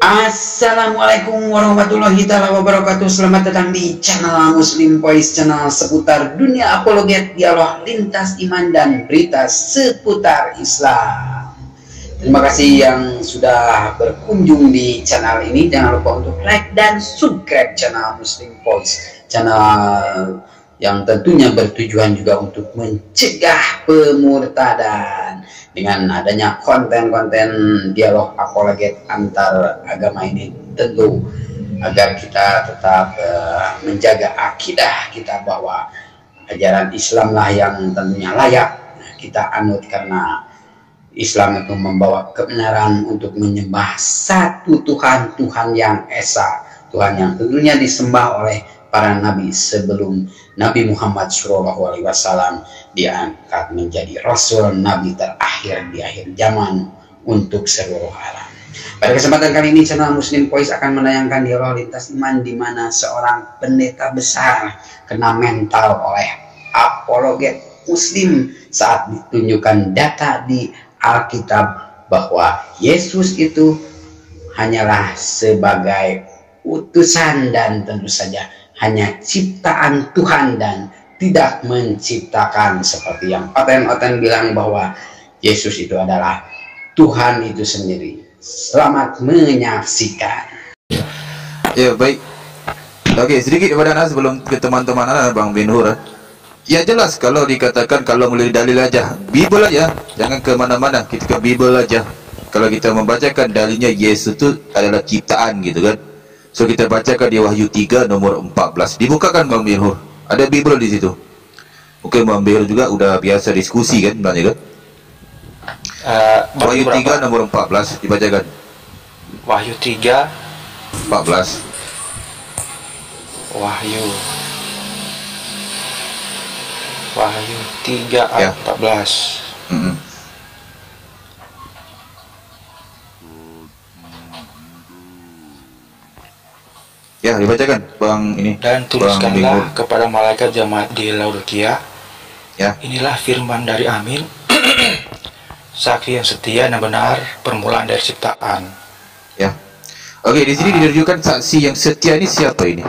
Assalamualaikum warahmatullahi wabarakatuh. Selamat datang di channel Muslim Voice, channel seputar dunia apologet, dialog lintas iman dan berita seputar Islam. Terima kasih yang sudah berkunjung di channel ini. Jangan lupa untuk like dan subscribe channel Muslim Voice, channel yang tentunya bertujuan juga untuk mencegah pemurtadan. Dengan adanya konten-konten dialog apologet antar agama ini, tentu agar kita tetap menjaga akidah kita bahwa ajaran Islamlah yang tentunya layak kita anut, karena Islam itu membawa kebenaran untuk menyembah satu Tuhan, Tuhan yang esa, Tuhan yang tentunya disembah oleh para nabi sebelum Nabi Muhammad SAW diangkat menjadi Rasul Nabi terakhir di akhir zaman untuk seluruh alam. Pada kesempatan kali ini, channel Muslim Voice akan menayangkan dialog lintas iman di mana seorang pendeta besar kena mental oleh apologet Muslim saat ditunjukkan data di Alkitab bahwa Yesus itu hanyalah sebagai utusan dan tentu saja hanya ciptaan Tuhan dan tidak menciptakan seperti yang oten-oten bilang bahwa Yesus itu adalah Tuhan itu sendiri. Selamat menyaksikan. Ya, baik. Oke, sedikit kepada Anda sebelum ke teman-teman Anda, Bang Bin Hur. Ya jelas kalau dikatakan, kalau melalui dalil aja, Bible aja, jangan ke mana-mana, kita ke Bible aja. Kalau kita membacakan dalilnya Yesus itu adalah ciptaan gitu kan. So kita bacakan di Wahyu 3 nomor 14. Dibukakan Bang Mirhur. Ada Bible di situ. Mungkin Bang Mirhur juga udah biasa diskusi kan sebenarnya kan? Wahyu 3 nomor 14 dibacakan. Wahyu 3 14. Wahyu 3 ayat 14. Ya, dibacakan Bang ini. Dan tuliskanlah kepada malaikat jemaat di Laodikia. Ya. Inilah firman dari Amin, saksi yang setia dan benar, permulaan dari ciptaan. Ya. Oke, di sini ditujukan saksi yang setia ini siapa ini?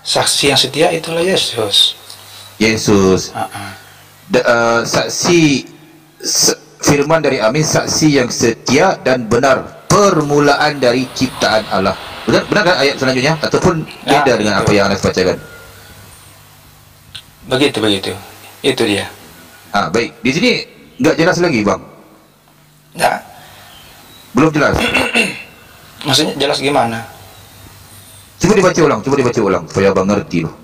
Saksi yang setia itulah Yesus. Yesus. Saksi firman dari Amin, saksi yang setia dan benar, permulaan dari ciptaan Allah. Benar kan ayat selanjutnya ataupun beda dengan apa yang Anda bacakan? Begitu. Itu dia. Baik. Di sini nggak jelas lagi, Bang. Nggak. Belum jelas. Maksudnya jelas gimana? Coba dibaca ulang supaya Bang ngerti loh.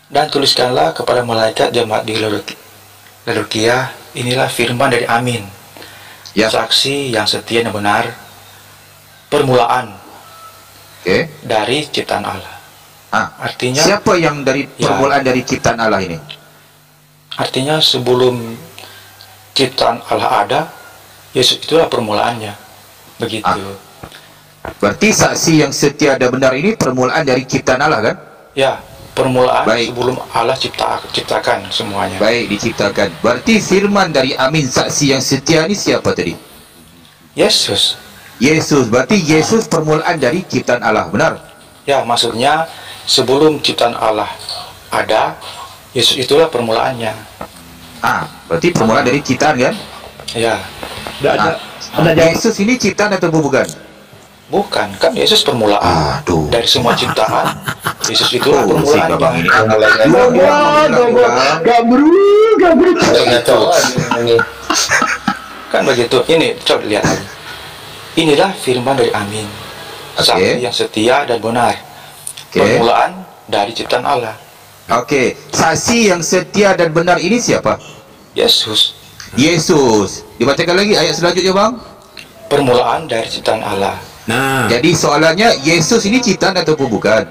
Dan tuliskanlah kepada malaikat jemaat di Laodikia, inilah firman dari Amin. Ya. Saksi yang setia dan benar, permulaan dari ciptaan Allah. Artinya siapa yang dari permulaan dari ciptaan Allah ini? Artinya sebelum ciptaan Allah ada, Yesus itulah permulaannya. Begitu. Berarti saksi yang setia dan benar ini permulaan dari ciptaan Allah kan? Ya, permulaan. Baik. Sebelum Allah ciptakan semuanya. Baik, diciptakan. Berarti firman dari Amin, saksi yang setia ini siapa tadi? Yesus. Berarti Yesus permulaan dari ciptaan Allah, benar? Ya, maksudnya sebelum ciptaan Allah ada, Yesus itulah permulaannya. Berarti permulaan dari ciptaan kan? Ya. Yesus ini ciptaan atau bukan? Bukan, kan Yesus permulaan. Dari semua ciptaan, Yesus itulah permulaannya. Kan begitu. Ini coba lihat lagi. Inilah firman dari Amin, saksi yang setia dan benar, permulaan dari ciptaan Allah. Saksi yang setia dan benar ini siapa? Yesus. Dibacakan lagi ayat selanjutnya, Bang. Permulaan dari ciptaan Allah. Jadi soalannya, Yesus ini ciptaan atau bukan?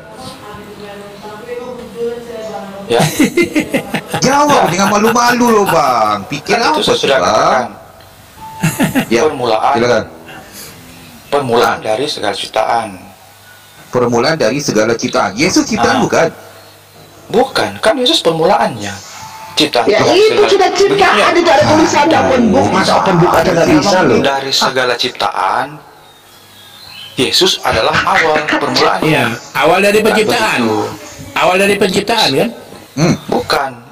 Ya. Jawab dengan malu-malu loh, Bang. Pikir apa sih, Bang? Ya. Permulaan. Silakan. Permulaan dari segala ciptaan. Permulaan dari segala ciptaan. Yesus ciptaan bukan? Bukan, kan Yesus permulaannya. Ciptaan Ya Tuhan itu sudah ciptaan, itu ada tulisannya open book, masa open book aja nggak bisa loh. Dari segala ciptaan, Yesus adalah awal permulaannya. Iya, awal dari penciptaan. Awal dari penciptaan kan?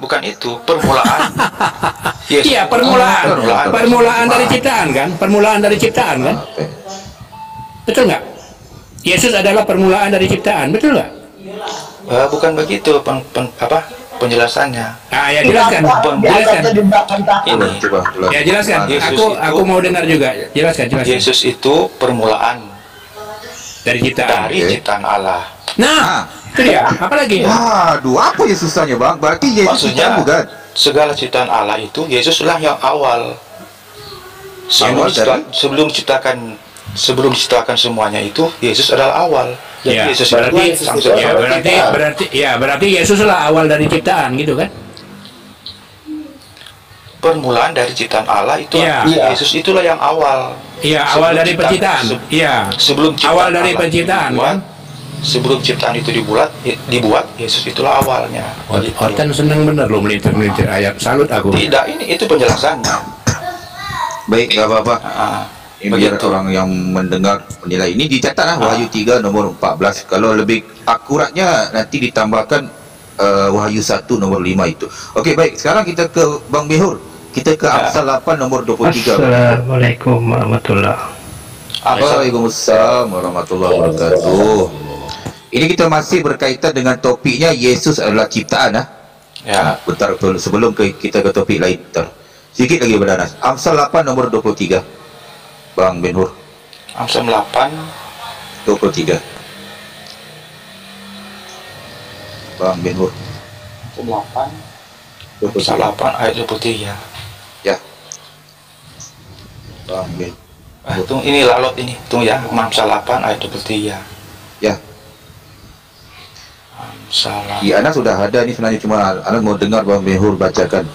Bukan itu permulaan. Yesus. Iya, permulaan dari ciptaan kan? Permulaan dari ciptaan kan? Betul nggak? Yesus adalah permulaan dari ciptaan, betul nggak? Bukan begitu penjelasannya. Ah, ya jelaskan. Jelaskan. Ini. Ya jelaskan. Aku mau dengar juga. Jelaskan. Yesus itu permulaan dari ciptaan. Dari ciptaan Allah. Nah, itu dia. Apa lagi? Waduh, apa ya susahnya bang? Berarti Yesus Maksudnya, bukan? segala ciptaan Allah itu Yesuslah yang awal. Sebelum diciptakan semuanya itu Yesus adalah awal. Jadi Ya, Yesus berarti Yesuslah awal dari ciptaan gitu kan? permulaan dari ciptaan Allah itu Ya. Yesus itulah yang awal. Iya, awal dari penciptaan. Iya. Sebelum awal dari Allah penciptaan kan? Sebelum ciptaan itu dibuat Yesus itulah awalnya. Ortan senang bener loh melintir ayat. Salut aku. Tidak, itu penjelasannya. Baik, nggak apa-apa. Ini biar Begitu. orang yang mendengar menilai. Ini dicatat lah Wahyu 3 nomor 14. Kalau lebih akuratnya nanti ditambahkan Wahyu 1 nomor 5 itu. Okey, baik. Sekarang kita ke Bang Behur. Kita ke Amsal 8 nomor 23. Assalamualaikum warahmatullahi. Waalaikumsalam warahmatullahi wabarakatuh. Ini kita masih berkaitan dengan topiknya Yesus adalah ciptaan. Ya. Bentar, betul. Sebelum kita ke topik lain, bentar. Sedikit lagi berdanas. Amsal 8 nomor 23. Bang Ben-Hur. Amsal 8 23. Bang Ben-Hur. 8 Amsal 23. 8 ayat 23. Ya. Bang Ben. Ini lalot ini. Tunggu ya. Amsal 8 ayat 23. Ya. Amsal Di Ana sudah ada ni sebenarnya, cuma Ana mau dengar Bang Ben-Hur bacakan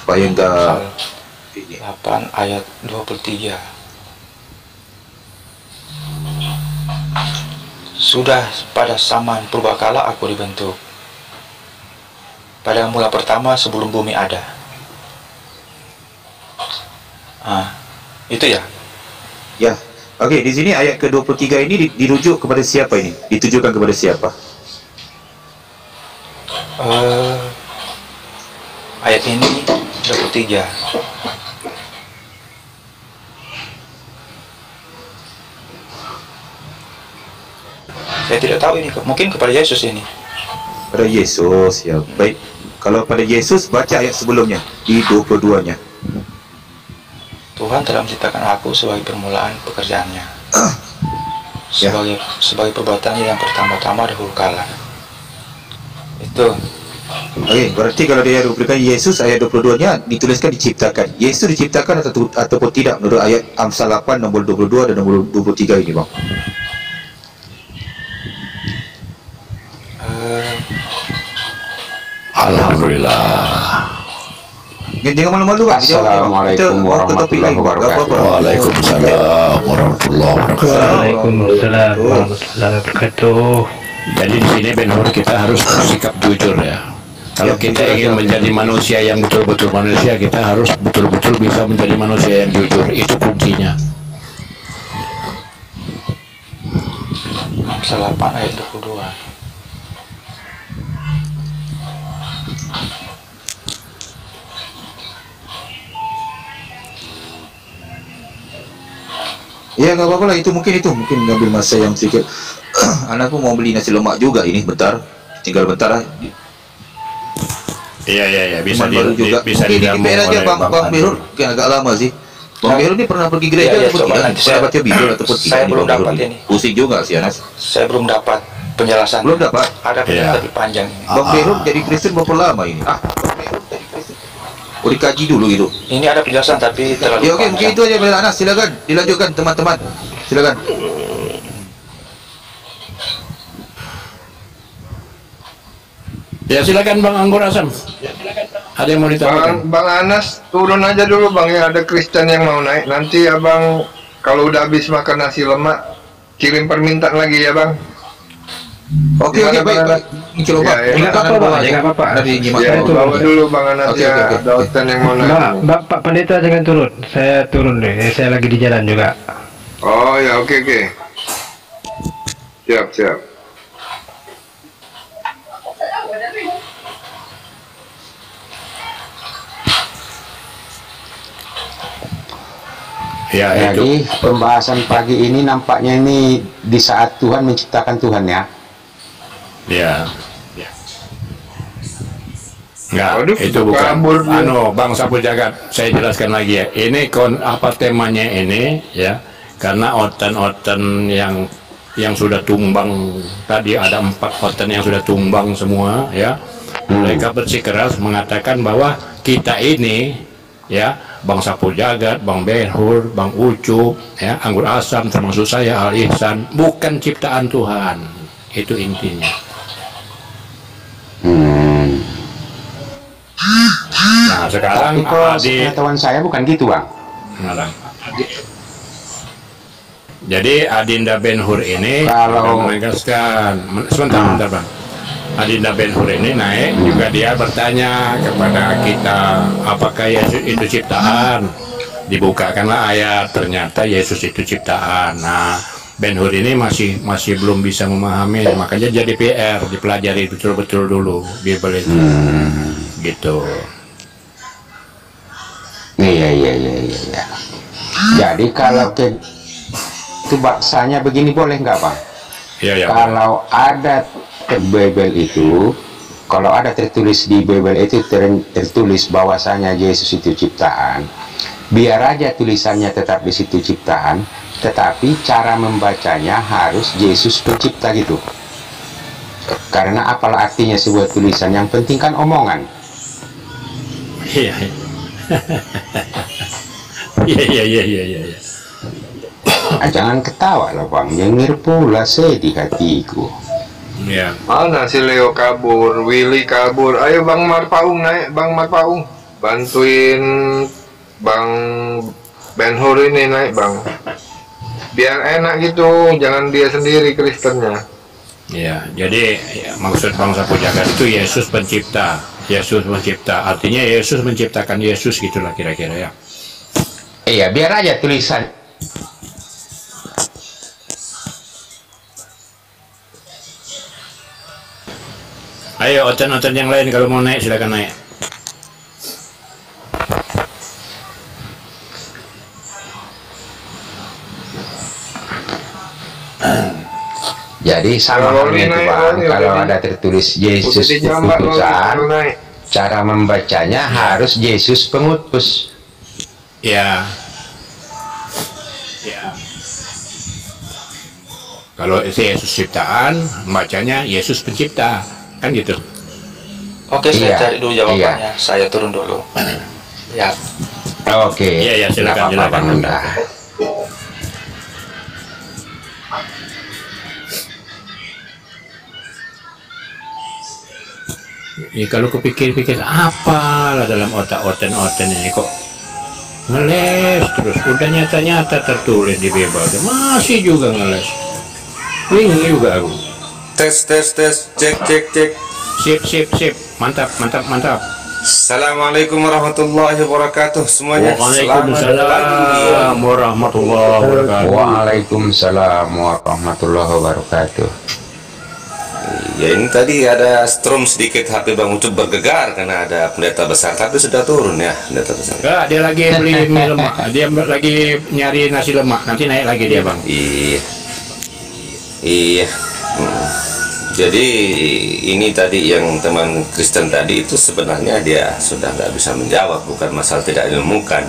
supaya enggak ini. 8 ayat 23. Sudah pada zaman purbakala aku dibentuk, pada mula pertama sebelum bumi ada. Itu ya. Ya. Okey, di sini ayat ke-23 ini dirujuk kepada siapa ini? Ditujukan kepada siapa? Ayat ini 23. Saya tidak tahu ini, mungkin kepada Yesus ini. Pada Yesus, ya. Baik. Kalau pada Yesus, baca ayat sebelumnya di 22-nya. Tuhan telah menciptakan aku sebagai permulaan pekerjaannya, sebagai perbuatannya yang pertama-tama dahulu kala. Itu. Okey, berarti kalau dia berikan Yesus ayat 22-nya dituliskan diciptakan. Yesus diciptakan ataupun tidak menurut ayat Amsal 8 nomor 22 dan nomor 23 ini, Bang. Alhamdulillah. Jangan malu-malu, Bang. Assalamualaikum warahmatullahi wabarakatuh. Waalaikumsalam warahmatullahi wabarakatuh. Waalaikumsalam warahmatullahi wabarakatuh. Jadi di sini Ben-Hur kita harus bersikap jujur ya. Kalau kita ingin menjadi manusia yang betul-betul manusia, kita harus betul-betul bisa menjadi manusia yang jujur. Itu kuncinya. Amsal 8 ayat 22. Ya, nggak apa-apa lah. Itu mungkin ngambil masa yang sedikit. Anakku mau beli nasi lemak juga ini. Bentar. Tinggal bentar lah. Iya, bisa Baru juga. bisa Mungkin dijamu di aja oleh Bang Behur. Agak lama sih. Bang Behur ini pernah pergi gereja Ya, ataupun coba tidak? nanti Pernah saya- baca Bible ataupun tidak? saya nih, belum Bang Behur dapat ini? ini. Pusing juga sih Anas. Saya belum dapat penjelasan. Belum dapat? Ada penjelasan lebih panjang ini. Bang Behur jadi Kristen berapa lama ini? Bang Behur jadi Kristen. Oh, dikaji dulu gitu. Ini ada penjelasan tapi terlalu Ya, okey, mungkin itu aja Brother Anas. Silakan dilanjutkan teman-teman. Silakan. Ya silakan Bang Anggur Asam. Ada yang mau ditambahkan? Bang Anas turun aja dulu Bang, ya ada Kristen yang mau naik. Nanti Abang kalau udah habis makan nasi lemak kirim permintaan lagi ya Bang. Oke, baik. Coba. Ya, Jangan apa-apa. Dari Nyimak. Ya, bawa dulu Bang Anas Oke, ya. oke. Ada Oten yang mau naik. Pak Pendeta jangan turun. Saya turun deh. Saya lagi di jalan juga. Oh ya, oke. Siap. Ya, itu. Jadi pembahasan pagi ini nampaknya ini di saat Tuhan menciptakan Tuhan ya. Ya. Enggak, Waduh, itu bukan. kabur dia. Bang Sapu Jagat, saya jelaskan lagi ya. Ini apa temanya ini ya? Karena oten-oten yang sudah tumbang tadi ada 4 oten yang sudah tumbang semua ya. Mereka bersikeras mengatakan bahwa kita ini ya, Bang Sapu Jagat, Bang Ben-Hur, Bang Ucup, ya, Anggur Asam termasuk saya Al Ihsan bukan ciptaan Tuhan. Itu intinya. Nah, sekarang Tapi kalau pengetahuan saya bukan gitu Bang. Nah, jadi Adinda Ben-Hur ini Kalau- menegaskan sebentar Bang. Adinda Ben-Hur ini naik juga dia bertanya kepada kita apakah Yesus itu ciptaan. Dibukakanlah ayat, ternyata Yesus itu ciptaan. Nah, Ben-Hur ini masih belum bisa memahami, makanya jadi PR, dipelajari betul-betul dulu Bible itu. Gitu. Iya. Jadi kalau itu baksanya begini boleh nggak Bang? Ya. Kalau ada Bible itu, kalau ada tertulis di Bible itu tertulis bahwasanya Yesus itu ciptaan, biar aja tulisannya tetap di situ ciptaan, tetapi cara membacanya harus Yesus pencipta gitu. Karena apalah artinya sebuah tulisan, yang penting kan omongan. Iya. Iya. Jangan ketawa lah Bang, nyengir pula sedih hatiku. Ya. Mana si Leo kabur, Willy kabur. Ayo Bang Marpaung naik, Bang Marpaung. Bantuin Bang Ben-Hur ini naik Bang. Biar enak gitu, jangan dia sendiri Kristennya. Ya, jadi ya, maksud Bang Sapu Jagat itu Yesus pencipta. Yesus mencipta, artinya Yesus menciptakan Yesus gitulah kira-kira ya. Iya, biar aja tulisan. Ayo oten-oten yang lain kalau mau naik silakan naik. Jadi sama halnya itu Bang, kalau ada tertulis Yesus utusan, cara membacanya harus Yesus pengutus. Ya. Kalau Yesus ciptaan, bacanya Yesus pencipta, kan gitu. Oke, saya Iya, cari dulu jawabannya. Saya turun dulu. Ya. Oke. Iya, silakan, Nggak apa-apa, silakan. Bang. Ya, kalau kupikir-pikir apalah dalam otak oten ini kok ngeles terus, udah nyata-nyata tertulis di Bible masih juga ngeles, bingung juga aku. Tes, cek. Sip, mantap. Assalamualaikum warahmatullahi wabarakatuh semuanya. Waalaikumsalam warahmatullahi wabarakatuh. Waalaikumsalam warahmatullahi wabarakatuh. Ya, ini tadi ada strum sedikit, HP Bang Ucup bergegar karena ada pendeta besar, tapi sudah turun ya pendeta besar. Enggak, dia lagi beli mie lemak, dia lagi nyari nasi lemak, nanti naik lagi dia Bang. Iya. Jadi ini tadi yang teman Kristen tadi itu sebenarnya dia sudah nggak bisa menjawab, bukan masalah tidak ilmukan.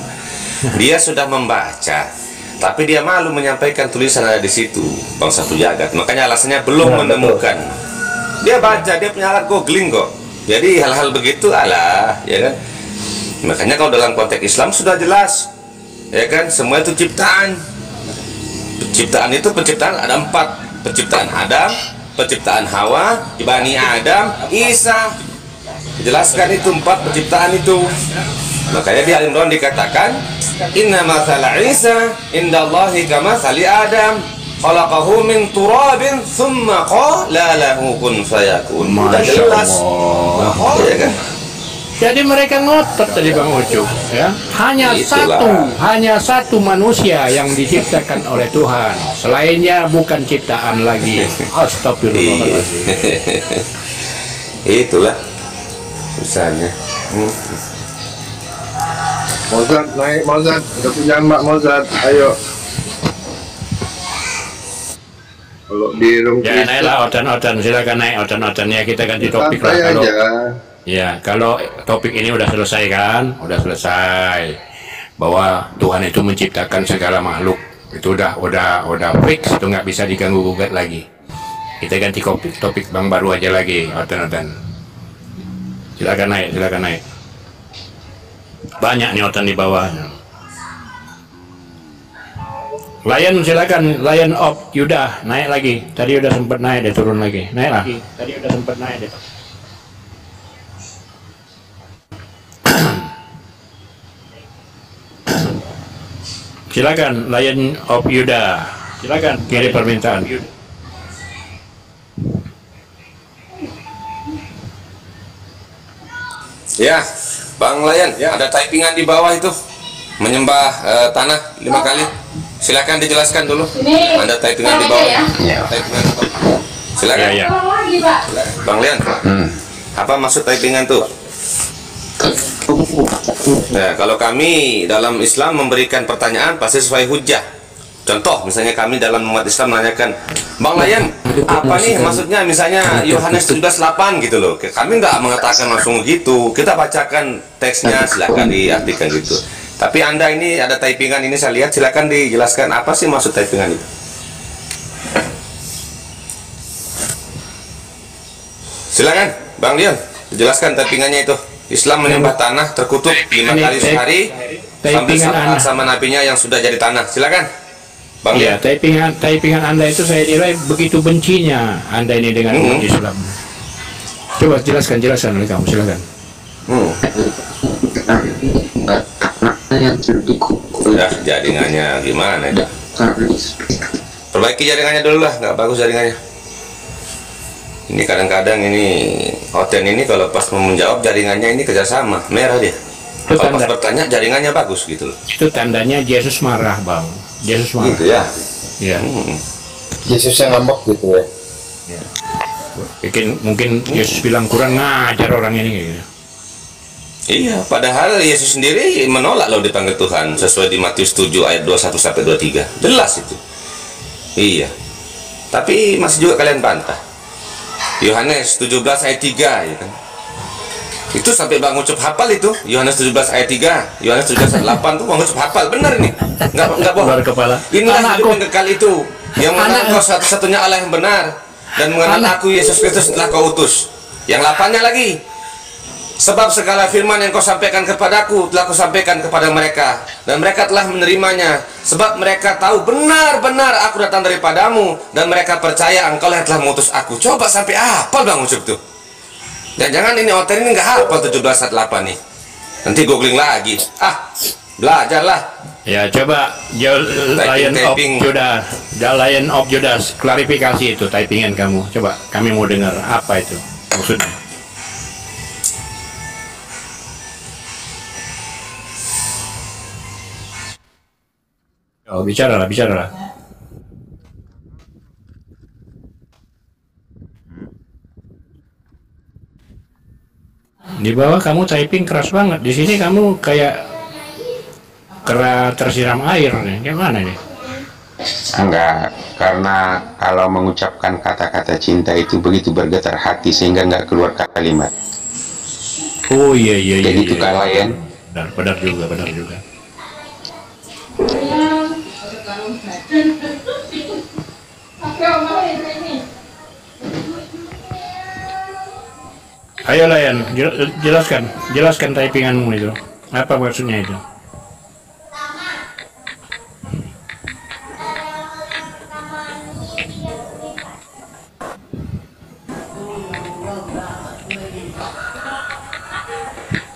Dia sudah membaca, tapi dia malu menyampaikan tulisan ada di situ, Bang Sapu Jagat. Makanya alasannya belum menemukan. Dia baca, dia punya alat googling kok. Jadi hal-hal begitu alah, ya kan? Makanya kalau dalam konteks Islam sudah jelas, ya kan? Semua itu ciptaan. Penciptaan itu penciptaan ada 4. Penciptaan Adam, penciptaan Hawa, Bani Adam, Isa. Jelaskan itu 4 penciptaan itu. Makanya di Al-Imran dikatakan, Inna mathala Isa indallahi kamathali Adam. khalaqahu min turabin thumma qala lahu kun fayakun. Udah jelas. Ya kan? Jadi mereka ngotot tadi Bang Ucup, ya. Hanya satu manusia yang diciptakan oleh Tuhan. Selainnya bukan ciptaan lagi. Astagfirullahaladzim. Itulah usahanya. Mozart naik, Mozart udah punya Mbak Mozart, ayo. Kalau di room Ya naiklah otan-otan, silakan naik otan-otan ya, kita ganti topik lah kalau. Ya, kalau topik ini udah selesai kan? Udah selesai. Bahwa Tuhan itu menciptakan segala makhluk. Itu udah fix, itu nggak bisa diganggu gugat lagi. Kita ganti topik Bang baru aja lagi, otan-otan. Silakan naik. Banyak nih otan di bawah. Lion silakan, Lion of Yuda naik lagi. Tadi udah sempat naik, dia turun lagi. Naiklah. Tadi udah sempat naik, dia. Silakan Lion of Yuda. Silakan kirim permintaan. Ya, Bang Layan, ada typingan di bawah itu menyembah tanah 5 kali. Silakan dijelaskan dulu. Ada typingan di bawah. Typingan itu. Silakan. Ya. Bang Layan, apa maksud typingan tuh? Nah, kalau kami dalam Islam memberikan pertanyaan pasti sesuai hujah. Contoh, misalnya kami dalam umat Islam menanyakan, Bang Layan, apa nih maksudnya misalnya Yohanes 17:8 gitu loh. Kami nggak mengatakan langsung gitu. Kita bacakan teksnya, silakan diartikan gitu. Tapi Anda ini ada typingan ini saya lihat, silakan dijelaskan apa sih maksud typingan itu. Silakan, Bang Dion, jelaskan typingannya itu. Islam menyembah tanah terkutuk 5 kali sehari sambil saat sama nabinya yang sudah jadi tanah. Silakan, Bang. Ya, typingan Anda itu saya kira begitu bencinya Anda ini dengan umat Islam. Coba jelaskan oleh kamu, silakan. Ya, jaringannya gimana ya? Perbaiki jaringannya dulu lah, nggak bagus jaringannya. Ini kadang-kadang ini Oten ini kalau pas mau menjawab jaringannya ini kerjasama merah dia. Kalau pas bertanya jaringannya bagus gitu loh. Itu tandanya Yesus marah, Bang. Yesus marah. Gitu ya. Ya. Yesus yang ngambek gitu ya. Mungkin Yesus bilang kurang ngajar orang ini gitu. Iya, padahal Yesus sendiri menolak loh dipanggil Tuhan sesuai di Matius 7 ayat 21 sampai 23. Jelas itu. Iya. Tapi masih juga kalian bantah. Yohanes 17 ayat 3 ya kan. Itu sampai Bang Ucup hafal itu. Yohanes 17 ayat 3, Yohanes 17 ayat 8 tuh Bang Ucup hafal. Benar ini. Enggak bohong. Inilah hidup yang kekal itu, yang mengenal Kau satu-satunya Allah yang benar dan mengenal Aku Yesus Kristus telah Kau utus. Yang 8-nya lagi. Sebab segala firman yang Kau sampaikan kepadaku telah Kau sampaikan kepada mereka, dan mereka telah menerimanya. Sebab mereka tahu benar-benar Aku datang daripadamu, dan mereka percaya Engkau yang telah mengutus Aku. Coba sampai hafal Bang Ucup tuh. Dan jangan ini Oten ini nggak hafal 17 ayat 8 nih. Nanti googling lagi. Belajarlah. Ya coba Lion of Judas klarifikasi itu typingan kamu. Coba kami mau dengar apa itu maksudnya. Oh, bicaralah. Di bawah kamu typing keras banget. Di sini kamu kayak kera tersiram air nih. Gimana nih? Enggak, karena kalau mengucapkan kata-kata cinta itu begitu bergetar hati sehingga nggak keluar kalimat. Oh iya. Jadi itu kalian. Benar juga. Ayo Lion, jelaskan typinganmu itu. Apa maksudnya itu?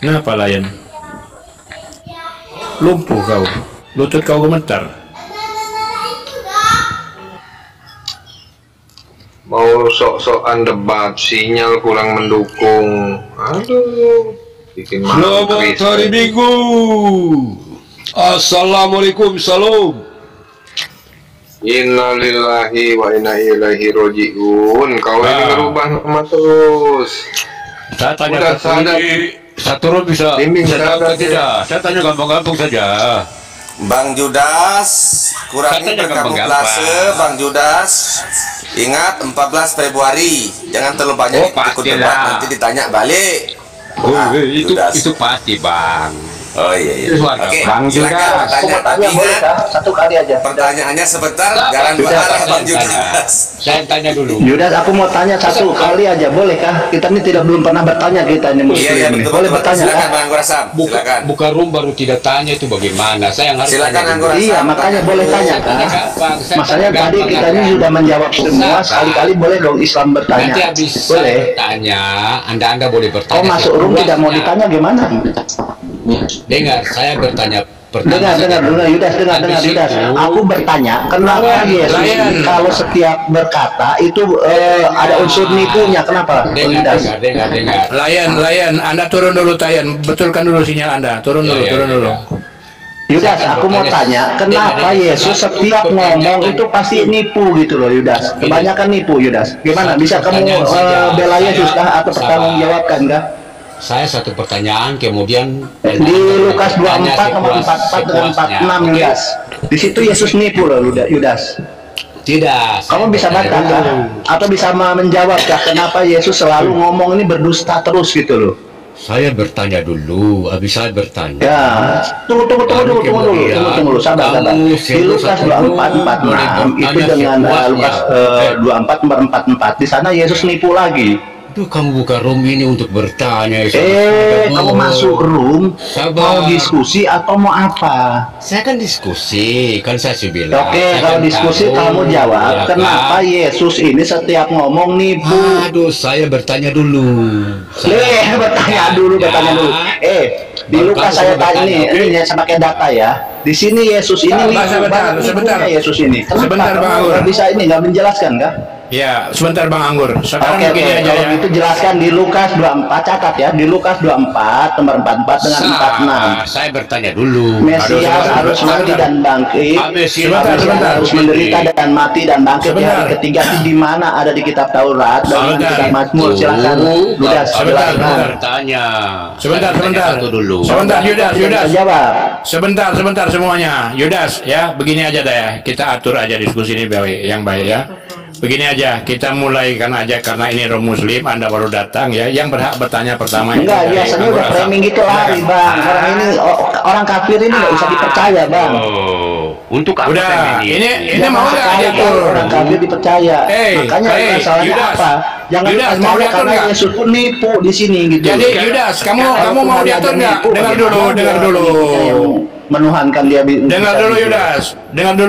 Kenapa Lion? Lumpuh kau, lutut kau gemetar. mau sok-sokan debat, sinyal kurang mendukung. Aduh, bikin Selamat hari Minggu. Assalamualaikum, salam. Innalillahi wa inna ilaihi rojiun. Kau ini ngerubah nama terus. Saya tanya Udah, ke Sini, satu orang bisa jawab tidak? Saya tanya gampang-gampang saja. Bang Judas, kurangi berkamuflase, Bang Judas. Ingat 14 Februari, jangan terlalu banyak ikut debat, nanti ditanya balik. Itu pasti, Bang. Oh iya. Oke, Bang silakan Judas, bertanya, tapi ingat Satu kali aja. pertanyaannya sebentar, jangan dua arah, Bang Judas. Saya tanya dulu. Yudas, aku mau tanya satu kali aja, bolehkah? Kita ini belum pernah bertanya, kita ini muslim. Iya, ini. betul, Boleh betul. bertanya Silakan kan? Bang Anggor Asam, silakan. Buka room baru tidak tanya itu bagaimana? Saya yang harus Silakan tanya Anggor dulu. Asam. Iya, makanya boleh tanya kan? Masalahnya tadi kita ini sudah menjawab semua, sekali-kali boleh dong Islam bertanya. Nanti habis Boleh. tanya, Anda boleh bertanya. Oh, masuk room tidak mau ditanya gimana? Dengar, saya bertanya Dengar, Yudas, dengar, Yudas. Aku bertanya, kenapa Yesus kalau setiap berkata itu ada unsur nipunya? Kenapa? Dengar. Layan, Anda turun dulu, Tayan. Betulkan dulu sinyal Anda. Turun dulu. Yudas, aku mau tanya, kenapa Yesus setiap ngomong itu pasti nipu gitu loh, Yudas? Kebanyakan nipu, Yudas. Gimana? Bisa kamu bela Yesus kah atau bertanggung jawabkan kah? Saya satu pertanyaan, kemudian Di Lukas 24 nomor 44 dengan 46, Yudas. Di situ Yesus nipu loh, Yudas. Tidak. Kamu bisa baca kah? Atau bisa menjawab kah kenapa Yesus selalu ngomong ini berdusta terus gitu loh? Saya bertanya dulu, habis saya bertanya. Ya, tunggu dulu, sabar. Di Lukas 24:46 itu dengan Lukas 24 nomor 44, di sana Yesus nipu lagi. Duh, kamu buka room ini untuk bertanya. Kamu masuk room, mau diskusi atau mau apa? Saya kan diskusi, kan saya sih bilang. Oke, kalau diskusi kamu jawab, kenapa Yesus ini setiap ngomong nipu? Aduh, saya bertanya dulu. Bertanya dulu. Di Lukas saya tanya ini saya pakai data ya. Di sini Yesus ini sebentar. Yesus ini. Sebentar, Bang Anggur. Nggak bisa ini nggak menjelaskan kah? Ya, sebentar Bang Anggur. Sekarang Oke, begini aja kalau ya. itu jelaskan di Lukas 24, catat ya, di Lukas 24 nomor 44 dengan 46. Saya bertanya dulu. Mesias harus mati dan bangkit. Sebentar. Harus menderita dan mati dan bangkit di hari ketiga. Itu di mana ada di kitab Taurat dan di kitab Mazmur? Silakan. Yudas, Sebentar. Bertanya. Sebentar. Dulu. Sebentar, Yudas. Jawab. Sebentar semuanya. Yudas, ya, begini aja dah ya. Kita atur aja diskusi ini yang baik ya. Begini aja, kita mulai karena ini room muslim, Anda baru datang ya. Yang berhak bertanya pertama itu Enggak, biasanya udah framing gitu lari, Bang. Orang ini orang kafir ini nggak usah dipercaya, Bang. Untuk apa? Udah, ini mau nggak diatur? Orang kafir dipercaya. Makanya masalahnya Yudas, apa? Jangan Yudas, mau percaya diatur karena nggak? Yesus pun nipu di sini gitu. Jadi Yudas, kamu mau diatur nggak? Dengar dulu. Menuhankan dia. Dengar dulu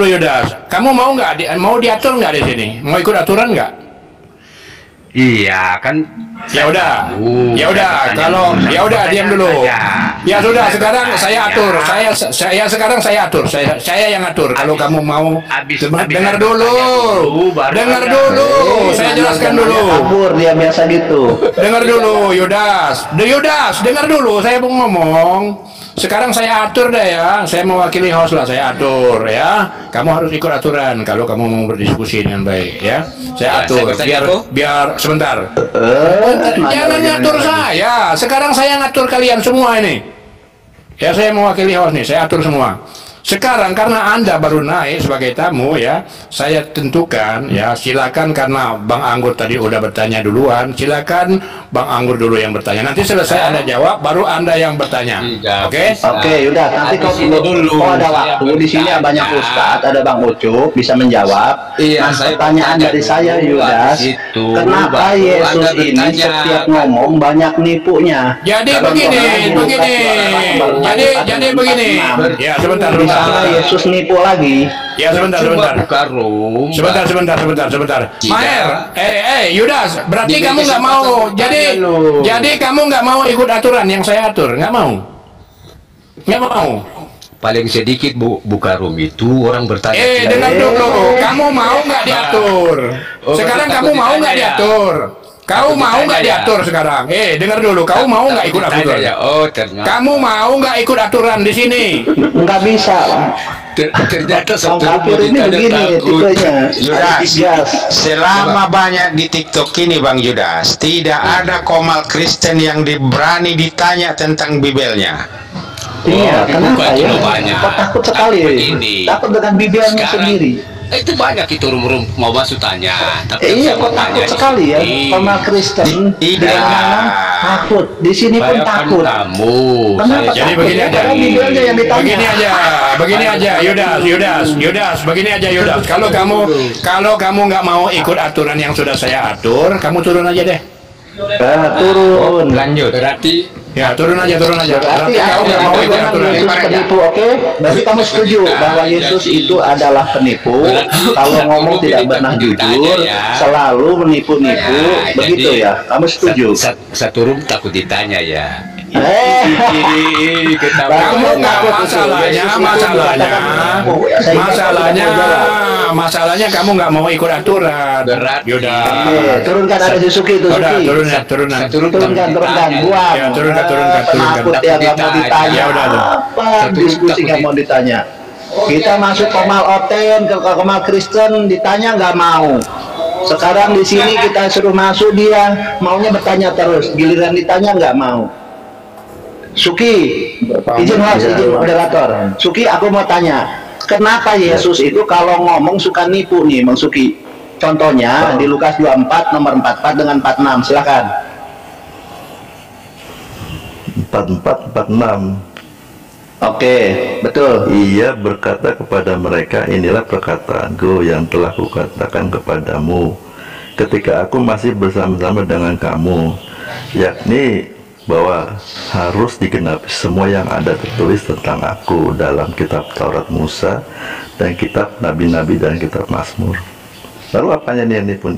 Yudas. Kamu mau nggak? Mau diatur nggak di sini? Mau ikut aturan nggak? Iya, kan. Ya udah. Kalau diam dulu. Ya sudah, sekarang saya atur. Saya atur. Saya yang atur. Kalau kamu mau dengar dulu. Saya jelaskan dulu. Kabur dia biasa gitu. Dengar dulu, Yudas, dengar dulu. Saya mau ngomong. Sekarang saya atur deh ya. Saya mewakili host lah. Saya atur ya. Kamu harus ikut aturan kalau kamu mau berdiskusi dengan baik ya. Saya atur. Biar sebentar. Jangan ngatur saya. Sekarang saya ngatur kalian semua ini. Ya, saya mewakili host nih. Saya atur semua. Sekarang karena Anda baru naik sebagai tamu ya, saya tentukan ya, silakan karena Bang Anggur tadi udah bertanya duluan, silakan Bang Anggur dulu yang bertanya. Nanti selesai Anda jawab, baru Anda yang bertanya. Oke? Oke, udah. Nanti kalau ada waktu di sini banyak Ustadz, ada Bang Ucup bisa menjawab. Nah, pertanyaan dari saya Yudas, kenapa Yesus ini setiap ngomong banyak nipunya? Jadi begini. Ya, sebentar. Misalnya Yesus nipu lagi. Ya, sebentar. Sebentar. Maher, Yudas, berarti kamu nggak mau. Jadi kamu nggak mau ikut aturan yang saya atur, nggak mau. paling sedikit buka room itu orang bertanya. Dengar dulu, kamu mau nggak diatur? Sekarang kamu mau nggak diatur? Kau mau nggak diatur sekarang? Dengar dulu, kau mau nggak ikut aturan? Oh, ternyata. Kamu mau nggak ikut aturan di sini? Nggak bisa. Ternyata kafir ini begini tipenya. Yudas, selama banyak di TikTok ini Bang Yudas, tidak ada komal Kristen yang berani ditanya tentang Bibelnya. Iya, kenapa ya? Kok takut sekali? Takut dengan Bibelnya sendiri. Itu banyak itu rum mau masuk tanya. Tapi iya, kok takut sekali ya sama Kristen. Tidak. Takut. Di sini pun takut. Kenapa? Jadi begini aja. Begini aja, Yudas, begini aja Yudas. Kalau kamu nggak mau ikut aturan yang sudah saya atur, kamu turun aja deh. Turun. Lanjut. Berarti turun aja. Berarti kamu nggak mau ikut aturan Yesus penipu, oke? Berarti kamu setuju bahwa Yesus itu adalah penipu. Kalau ngomong tidak pernah jujur, selalu menipu-nipu, begitu ya? Kamu setuju? Satu room takut ditanya ya. Kamu nggak masalahnya kamu nggak mau ikut aturan. Yaudah. Turunkan ada Suzuki itu. Turunkan. Buang. Turunkan. Takut ya nggak mau ditanya. Apa diskusi nggak mau ditanya? Kita masuk Komal Oten ke Komal Kristen ditanya nggak mau. Sekarang di sini kita suruh masuk dia maunya bertanya terus. Giliran ditanya nggak mau. Suki, izin moderator. Suki, aku mau tanya, kenapa Yesus itu kalau ngomong suka nipu nih, Bang Suki? Contohnya di Lukas 24 nomor 44 dengan 46, silakan. 44 46. Oke, betul. Ia berkata kepada mereka, inilah perkataanku yang telah kukatakan kepadamu ketika aku masih bersama-sama dengan kamu, yakni bahwa harus digenapi semua yang ada tertulis tentang aku dalam kitab Taurat Musa dan kitab Nabi-Nabi dan kitab Mazmur. Lalu apanya nih ini pun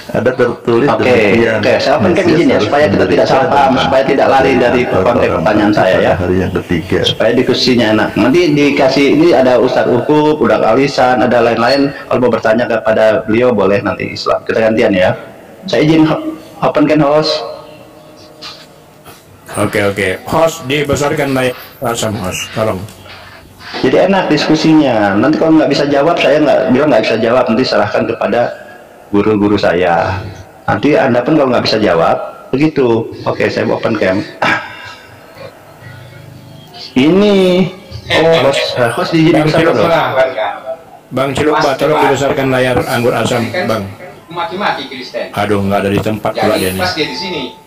ada tertulis demikian. Oke, saya berikan izin ya supaya kita tidak salah paham, supaya tidak lari dari konteks pertanyaan saya ya. Hari yang ketiga. Supaya diskusinya enak. Nanti dikasih ini ada Ustadz Ukub, udah Alisan, ada lain-lain. Kalau mau bertanya kepada beliau boleh nanti Islam. Kita gantian ya. Saya izin open can host. Oke. Host dibesarkan naik Asam host, tolong. Jadi enak diskusinya. Nanti kalau nggak bisa jawab, saya nggak bisa jawab. Nanti serahkan kepada guru-guru saya. Nanti Anda pun kalau nggak bisa jawab, begitu. Oke, saya open cam. Ini host di Bang Cilukba, tolong dibesarkan layar Anggur Asam, Bang. Maki-maki Kristen. Aduh, nggak ada di tempat pula dia nih. Pas dia di sini.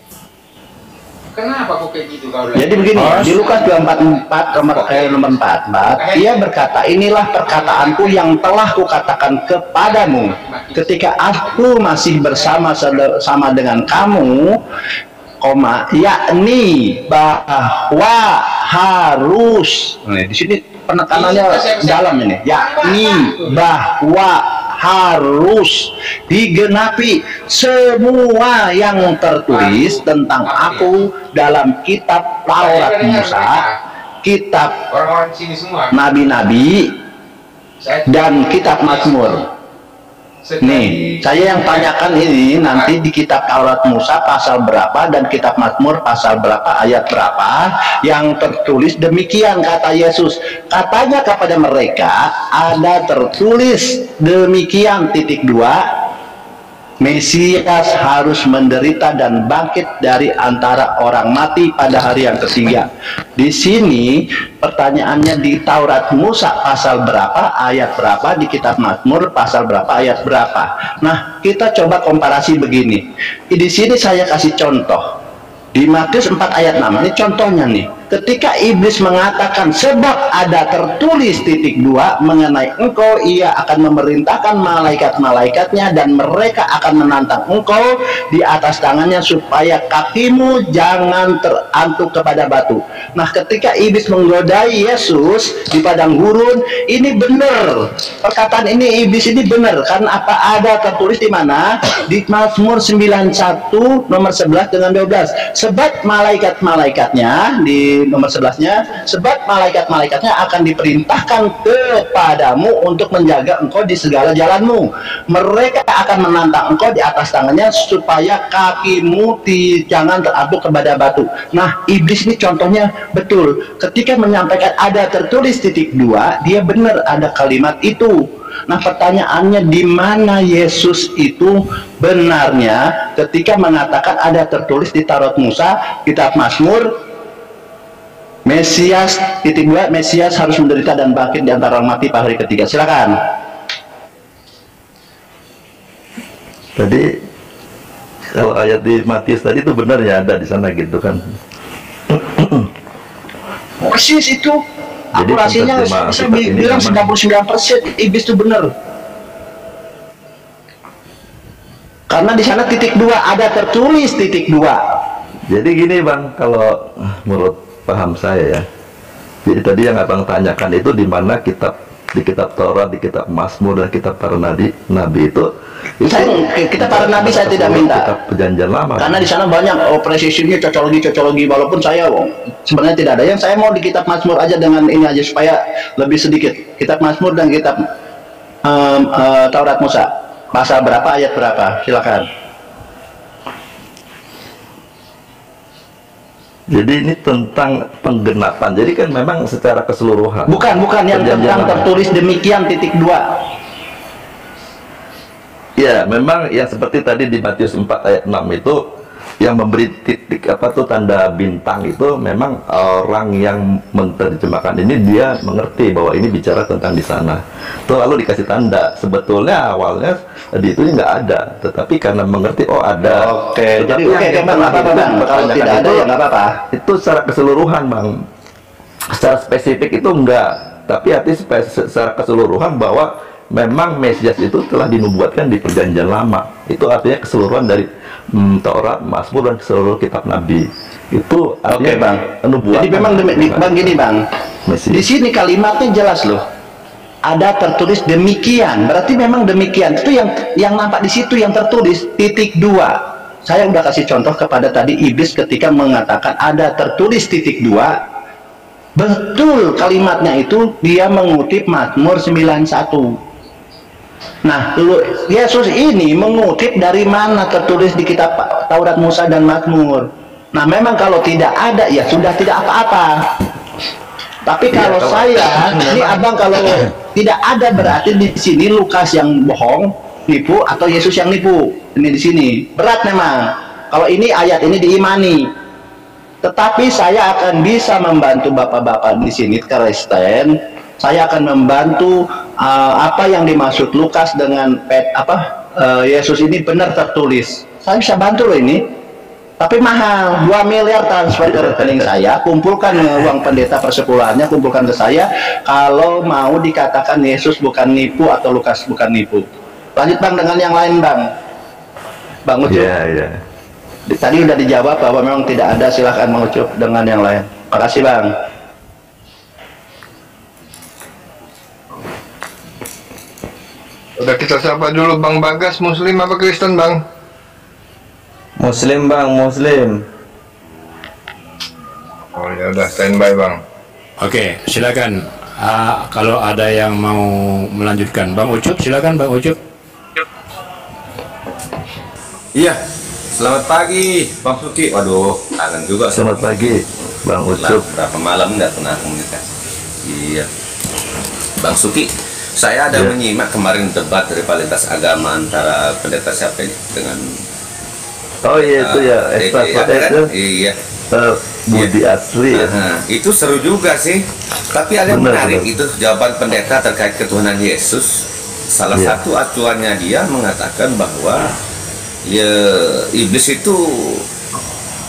Kenapa kok kayak gitu kau? Jadi begini, di Lukas 24 nomor 44, ia berkata, inilah perkataanku yang telah kukatakan kepadamu ketika aku masih bersama dengan kamu, yakni bahwa harus. Nah, di sini penekanannya dalam ini, yakni bahwa harus digenapi semua yang tertulis tentang aku dalam kitab Taurat Musa, kitab Nabi-Nabi, dan kitab Mazmur. Nih, saya yang tanyakan ini nanti di kitab Taurat Musa pasal berapa dan kitab Mazmur pasal berapa, ayat berapa yang tertulis demikian kata Yesus. Katanya kepada mereka ada tertulis demikian (2) Mesias harus menderita dan bangkit dari antara orang mati pada hari yang ketiga. Di sini pertanyaannya di Taurat Musa pasal berapa, ayat berapa, di kitab Mazmur pasal berapa, ayat berapa. Nah, kita coba komparasi begini. Di sini saya kasih contoh. Di Matius 4 ayat 6, ini contohnya nih. Ketika iblis mengatakan sebab ada tertulis (2) mengenai engkau, ia akan memerintahkan malaikat-malaikatnya dan mereka akan menantang engkau di atas tangannya supaya kakimu jangan terantuk kepada batu. Nah, ketika iblis menggodai Yesus di padang gurun, ini benar. Perkataan ini iblis ini benar karena apa? Ada tertulis di mana? Di Mazmur 91 nomor 11 dengan 12. Sebab malaikat-malaikatnya di nomor 11-nya, sebab malaikat-malaikatnya akan diperintahkan kepadamu untuk menjaga engkau di segala jalanmu. Mereka akan menantang engkau di atas tangannya supaya kakimu jangan terabuk kepada batu. Nah, iblis ini contohnya betul. Ketika menyampaikan ada tertulis titik 2, dia benar ada kalimat itu. Nah, pertanyaannya di mana Yesus itu benarnya ketika mengatakan ada tertulis di Taurat Musa, kitab Mazmur, Mesias titik 2, Mesias harus menderita dan bangkit di antara orang mati pada hari ketiga. Silakan. Tadi kalau ayat di Matius tadi itu benar ya, ada di sana gitu kan. Persis itu. Akurasinya bisa bilang 99% iblis itu benar. Karena di sana titik 2 ada tertulis titik 2. Jadi gini Bang, kalau menurut paham saya ya. Jadi tadi yang Abang tanyakan itu di mana di kitab Taurat, di kitab Mazmur dan kitab para nabi itu kita para nabi saya tidak minta. Kitab Perjanjian Lama. Karena di sana banyak presisinya cocologi walaupun saya sebenarnya tidak ada. Yang saya mau di kitab Mazmur aja dengan ini aja supaya lebih sedikit. Kitab Mazmur dan kitab Taurat Musa. Pasal berapa, ayat berapa? Silakan. Jadi ini tentang penggenapan. Jadi kan memang secara keseluruhan. Bukan yang tentang tertulis demikian titik 2. Ya, memang yang seperti tadi di Matius 4 ayat 6 itu yang memberi titik tanda bintang itu memang orang yang menerjemahkan ini dia mengerti bahwa ini bicara tentang di sana. Tuh lalu dikasih tanda. Sebetulnya awalnya di itu nggak ada, tetapi karena mengerti ada. Oke. Jadi Bang, kalau tidak ada ya nggak apa-apa. Itu secara keseluruhan Bang. Secara spesifik itu enggak, tapi artinya secara keseluruhan bahwa memang Mesias itu telah dinubuatkan di Perjanjian Lama. Itu artinya keseluruhan dari Taurat, Mazmur dan seluruh kitab Nabi. Itu artinya Bang. nubuatan. Jadi memang Bang gini Bang. Mesias. Di sini kalimatnya jelas loh. Ada tertulis demikian. Berarti memang demikian. Itu yang nampak di situ yang tertulis titik 2. Saya udah kasih contoh kepada tadi iblis ketika mengatakan ada tertulis titik 2. Betul kalimatnya itu dia mengutip Mazmur 91. Nah, Yesus ini mengutip dari mana tertulis di kitab Taurat Musa dan Mazmur. Nah, memang kalau tidak ada ya sudah tidak apa-apa. Tapi kalau ini Abang kalau tidak ada berarti di sini Lukas yang bohong, nipu atau Yesus yang nipu. Ini di sini berat memang. Kalau ini ayat ini diimani. Tetapi saya akan bisa membantu bapak-bapak di sini Kristen. Saya akan membantu apa yang dimaksud Lukas dengan Yesus ini benar tertulis. Saya bisa bantu loh ini. Tapi mahal, 2 miliar transfer ke rekening saya, kumpulkan uang pendeta persepuluhannya, kumpulkan ke saya. Kalau mau dikatakan Yesus bukan nipu atau Lukas bukan nipu. Lanjut Bang dengan yang lain Bang Ucup. Iya. Tadi udah dijawab bahwa memang tidak ada, silahkan Bang Ucup dengan yang lain. Makasih Bang. Udah kita sapa dulu Bang Bagas, Muslim apa Kristen Bang? Muslim Bang, Muslim. Oh ya udah standby Bang. Oke, silakan. Kalau ada yang mau melanjutkan, Bang Ucup, silakan Bang Ucup. Iya, selamat pagi Bang Suki. Waduh, kangen juga. Selamat pagi Bang Ucup. Berapa malam nggak pernah komunikasi. Iya, Bang Suki. Saya ada menyimak kemarin debat dari lintas agama antara pendeta siapa ini dengan itu ya, iya. Budi Asri ya. Itu seru juga sih. Tapi ada yang menarik itu jawaban pendeta terkait ketuhanan Yesus. Salah satu acuannya dia mengatakan bahwa ya iblis itu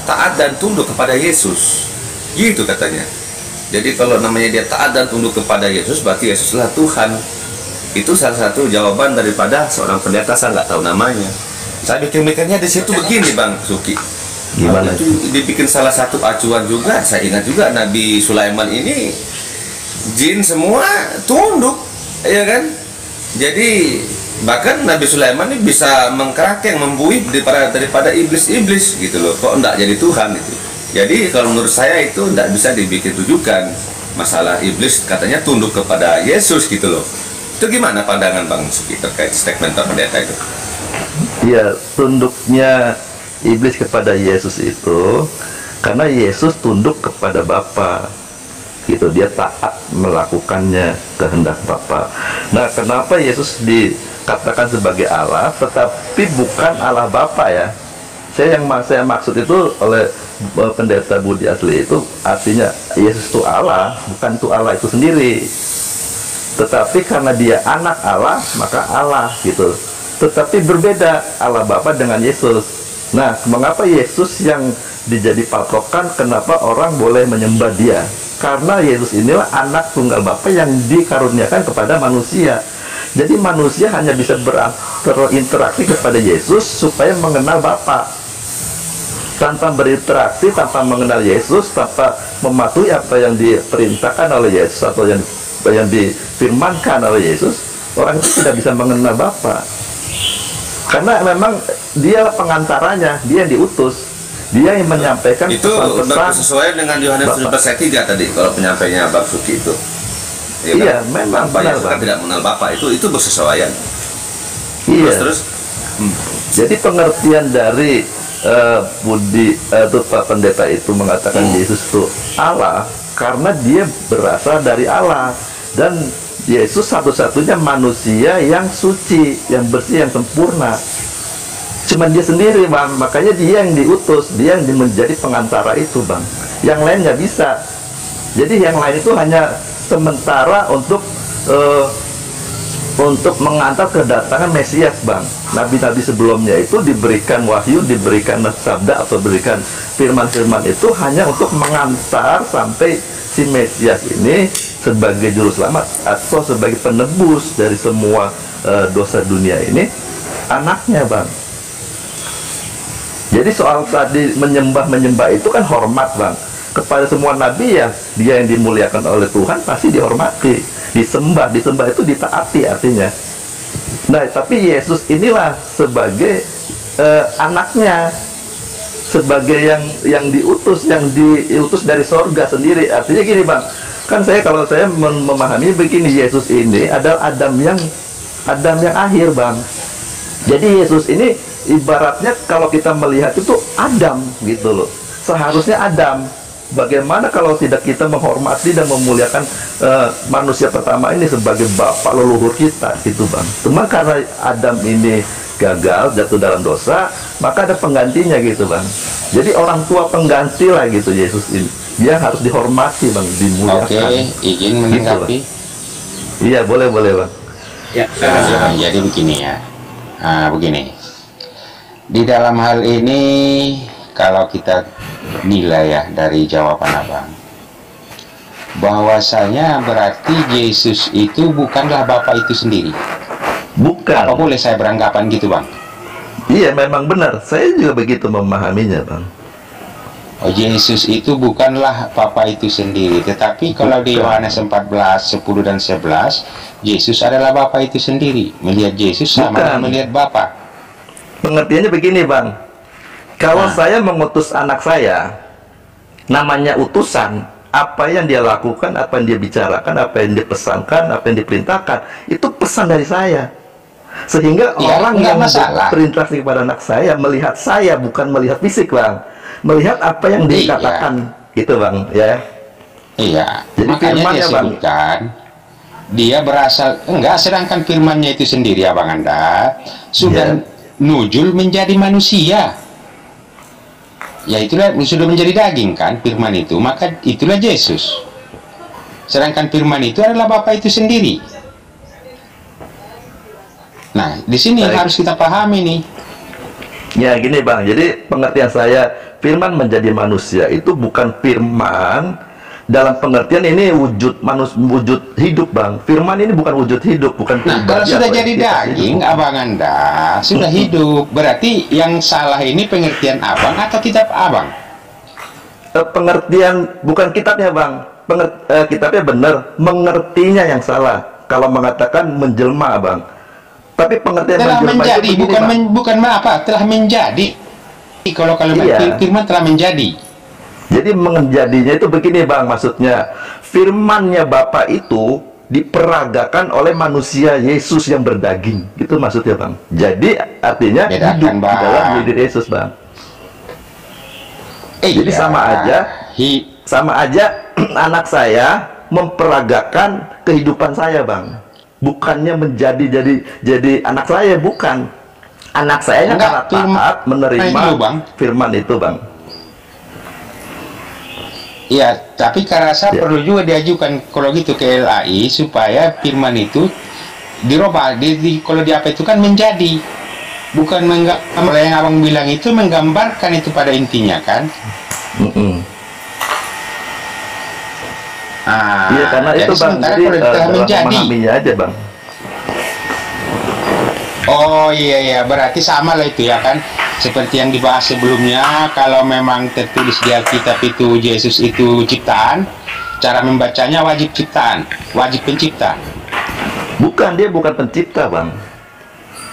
taat dan tunduk kepada Yesus. Gitu katanya. Jadi kalau namanya dia taat dan tunduk kepada Yesus, berarti Yesuslah Tuhan. Itu salah satu jawaban daripada seorang pendeta, saya nggak tahu namanya. Saya mikirnya di situ begini Bang Suki. Gimana itu dibikin salah satu acuan juga. Saya ingat juga Nabi Sulaiman ini jin semua tunduk, ya kan? Jadi bahkan Nabi Sulaiman ini bisa mengkerakeng, membuih daripada iblis-iblis gitu loh. Kok enggak jadi Tuhan itu? Jadi kalau menurut saya itu enggak bisa dibikin rujukan. Masalah iblis katanya tunduk kepada Yesus gitu loh. Itu gimana pandangan Bang Suki terkait statement Pak Pendeta itu? Ya, tunduknya iblis kepada Yesus itu karena Yesus tunduk kepada Bapa, gitu. Dia taat melakukannya kehendak Bapa. Nah, kenapa Yesus dikatakan sebagai Allah tetapi bukan Allah Bapa ya? Saya maksud itu oleh Pendeta Budi Asli itu artinya Yesus itu Allah, bukan itu Allah itu sendiri. Tetapi karena dia anak Allah, maka Allah gitu. Tetapi berbeda Allah Bapa dengan Yesus. Nah, mengapa Yesus yang dijadi patokan, kenapa orang boleh menyembah dia? Karena Yesus inilah anak tunggal Bapa yang dikaruniakan kepada manusia. Jadi manusia hanya bisa berinteraksi kepada Yesus supaya mengenal Bapa. Tanpa berinteraksi, tanpa mengenal Yesus, tanpa mematuhi apa yang diperintahkan oleh Yesus atau yang difirmankan oleh Yesus, orang itu tidak bisa mengenal Bapa. Karena memang dia pengantaranya, dia yang diutus, dia yang menyampaikan itu pesan-pesan. Sesuai dengan Yohanes 13:3 tadi kalau penyampaiannya Bang Suki itu. Ya, iya, kan? memang Bapak benar, yang tidak mengenal Bapak itu bersesuaian. Iya. Terus. Jadi pengertian dari Pak Pendeta itu mengatakan Yesus itu Allah karena dia berasal dari Allah, dan Yesus satu-satunya manusia yang suci, yang bersih, yang sempurna. Cuma dia sendiri, Bang. Makanya dia yang diutus, dia yang menjadi pengantara itu, Bang. Yang lain nggak bisa. Jadi yang lain itu hanya sementara untuk mengantar kedatangan Mesias, Bang. Nabi-nabi sebelumnya itu diberikan wahyu, diberikan sabda atau diberikan firman-firman itu hanya untuk mengantar sampai si Mesias ini sebagai juru selamat atau sebagai penebus dari semua dosa dunia ini, anaknya, Bang. Jadi soal tadi menyembah itu kan hormat, Bang. Kepada semua nabi ya, dia yang dimuliakan oleh Tuhan pasti dihormati, disembah itu ditaati artinya. Nah, tapi Yesus inilah sebagai anaknya, sebagai yang diutus dari sorga sendiri. Artinya gini, Bang, kan kalau saya memahami begini, Yesus ini adalah Adam yang akhir, Bang. Jadi Yesus ini ibaratnya kalau kita melihat itu Adam gitu loh. Seharusnya Adam. Bagaimana kalau tidak kita menghormati dan memuliakan manusia pertama ini sebagai bapak leluhur kita, gitu, Bang. Cuma karena Adam ini gagal, jatuh dalam dosa, maka ada penggantinya, gitu, Bang. Jadi orang tua pengganti lah, gitu, Yesus ini. Dia harus dihormati, Bang, dimuliakan. Oke, izin menanggapi. Gitu, iya, boleh, Bang. Ya, jadi begini ya. Begini. Di dalam hal ini, kalau kita nilai ya dari jawaban Abang, bahwasanya berarti Yesus itu bukanlah Bapa itu sendiri. Bukan. Apa boleh saya beranggapan gitu, Bang? Iya, memang benar. Saya juga begitu memahaminya, Bang. Oh, Yesus itu bukanlah Bapa itu sendiri, tetapi kalau di Yohanes 14, 10 dan 11, Yesus adalah Bapa itu sendiri. Melihat Yesus sama dengan melihat Bapa. Pengertiannya begini, Bang. Kalau saya mengutus anak saya, namanya utusan, apa yang dia lakukan, apa yang dia bicarakan, apa yang dia pesankan, apa yang diperintahkan, itu pesan dari saya. Sehingga orang yang berinteraksi kepada anak saya, melihat saya, bukan melihat fisik, Bang. Melihat apa yang dikatakan, gitu, Bang, ya. Iya, jadi makanya dia sebutkan, dia berasal, sedangkan firmannya itu sendiri, Abang Anda, sudah nujul menjadi manusia. Ya itulah, sudah menjadi daging kan firman itu, maka itulah Yesus. Sedangkan firman itu adalah Bapa itu sendiri. Nah, di sini harus kita pahami nih. Ya gini, Bang, jadi pengertian saya, firman menjadi manusia itu bukan firman dalam pengertian ini wujud wujud hidup, Bang. Firman ini bukan wujud hidup, bukan Nah, kalau sudah jadi daging, abang Anda sudah hidup. Berarti yang salah ini pengertian abang atau kitab abang? Pengertian bukan kitabnya, Bang. Kitabnya benar, mengertinya yang salah. Kalau mengatakan menjelma, Bang. Tapi pengertian telah menjelma menjadi, itu begini, bukan apa? Telah menjadi. Kalau firman telah menjadi. Jadi menjadinya itu begini, Bang, maksudnya firmannya Bapa itu diperagakan oleh manusia Yesus yang berdaging, gitu maksudnya, Bang. Jadi artinya bedakan, hidup Bang. di dalam diri Yesus, Bang. Jadi sama aja anak saya memperagakan kehidupan saya, Bang. Bukannya jadi anak saya, bukan. Anak saya karena taat menerima firman itu, Bang. Iya, tapi karasa perlu juga diajukan kalau gitu ke LAI supaya firman itu dirubah. Kalau di apa itu kan menjadi, bukan yang abang bilang itu menggambarkan itu pada intinya kan. Iya, karena itu, Bang, jadi memahaminya aja, Bang. Oh iya, berarti sama lah itu ya kan. Seperti yang dibahas sebelumnya, kalau memang tertulis di Alkitab itu Yesus itu ciptaan, cara membacanya wajib ciptaan, wajib pencipta. Bukan, dia bukan pencipta, Bang.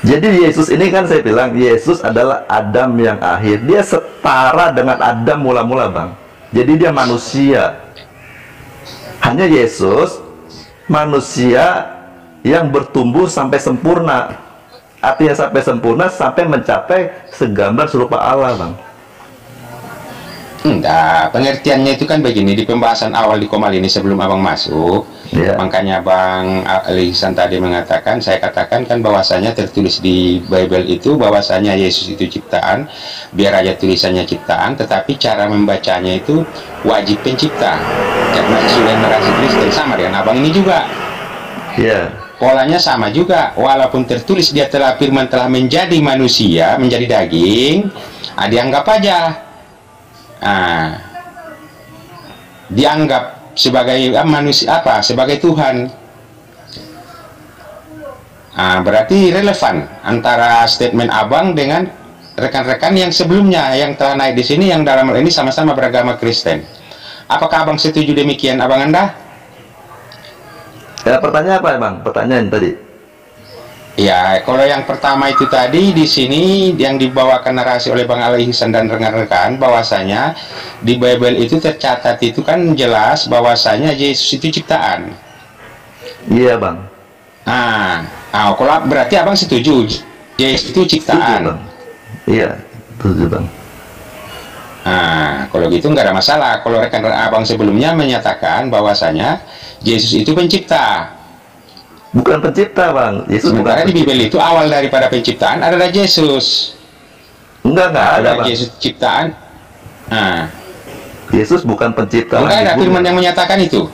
Jadi Yesus ini kan saya bilang, Yesus adalah Adam yang akhir. Dia setara dengan Adam mula-mula, Bang. Jadi dia manusia. Hanya Yesus manusia yang bertumbuh sampai sempurna. Artinya sampai sempurna, sampai mencapai segambar serupa Allah, Bang. Enggak, pengertiannya itu kan begini, di pembahasan awal di Komal ini sebelum abang masuk, makanya Bang Lisan tadi mengatakan, saya katakan kan bahwasanya tertulis di Bible itu bahwasanya Yesus itu ciptaan, biar aja tulisannya ciptaan, tetapi cara membacanya itu wajib pencipta. Karena sudah generasi Kristen sama dengan abang ini juga. Polanya sama juga, walaupun tertulis dia telah firman telah menjadi manusia, menjadi daging, dianggap aja, dianggap sebagai manusia sebagai Tuhan. Berarti relevan antara statement abang dengan rekan-rekan yang sebelumnya yang telah naik di sini yang dalam hal ini sama-sama beragama Kristen. Apakah abang setuju demikian, abang Anda? Ya, pertanyaan apa, Bang? Pertanyaan tadi. Ya, kalau yang pertama itu tadi di sini yang dibawakan narasi oleh Bang Ali Ihsan dan rekan-rekan bahwasanya di Bible itu tercatat itu kan jelas bahwasanya Yesus itu ciptaan. Iya, Bang. Kalau berarti abang setuju Yesus itu ciptaan. Iya, setuju, Bang. Kalau gitu nggak ada masalah. Kalau rekan abang sebelumnya menyatakan bahwasanya Yesus itu pencipta. Bukan pencipta, Bang. Yesus sementara di Bible itu awal daripada penciptaan adalah Yesus. Enggak ada, Bang. Yesus ciptaan. Yesus bukan pencipta. Enggak ada firman yang menyatakan itu.